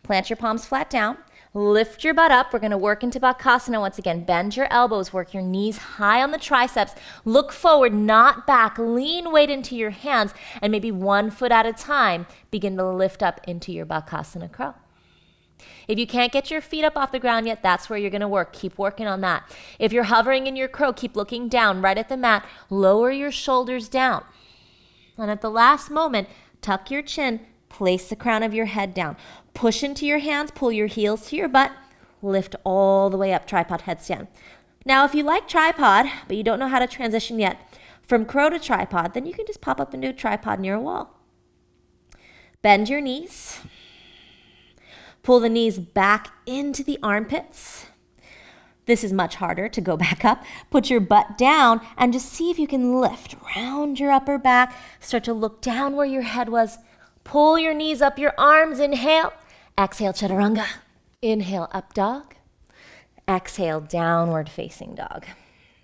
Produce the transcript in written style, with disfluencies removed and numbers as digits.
Plant your palms flat down. Lift your butt up. We're going to work into Bakasana once again. Bend your elbows. Work your knees high on the triceps. Look forward, not back. Lean weight into your hands. And maybe 1 foot at a time, begin to lift up into your Bakasana crow. If you can't get your feet up off the ground yet, that's where you're going to work. Keep working on that. If you're hovering in your crow, keep looking down right at the mat. Lower your shoulders down. And at the last moment, tuck your chin. Place the crown of your head down. Push into your hands, pull your heels to your butt, lift all the way up, tripod headstand. Now, if you like tripod, but you don't know how to transition yet from crow to tripod, then you can just pop up into a tripod near a wall. Bend your knees. Pull the knees back into the armpits. This is much harder to go back up. Put your butt down and just see if you can lift. Round your upper back. Start to look down where your head was. Pull your knees up, your arms, inhale. Exhale, chaturanga. Inhale, up dog. Exhale, downward facing dog.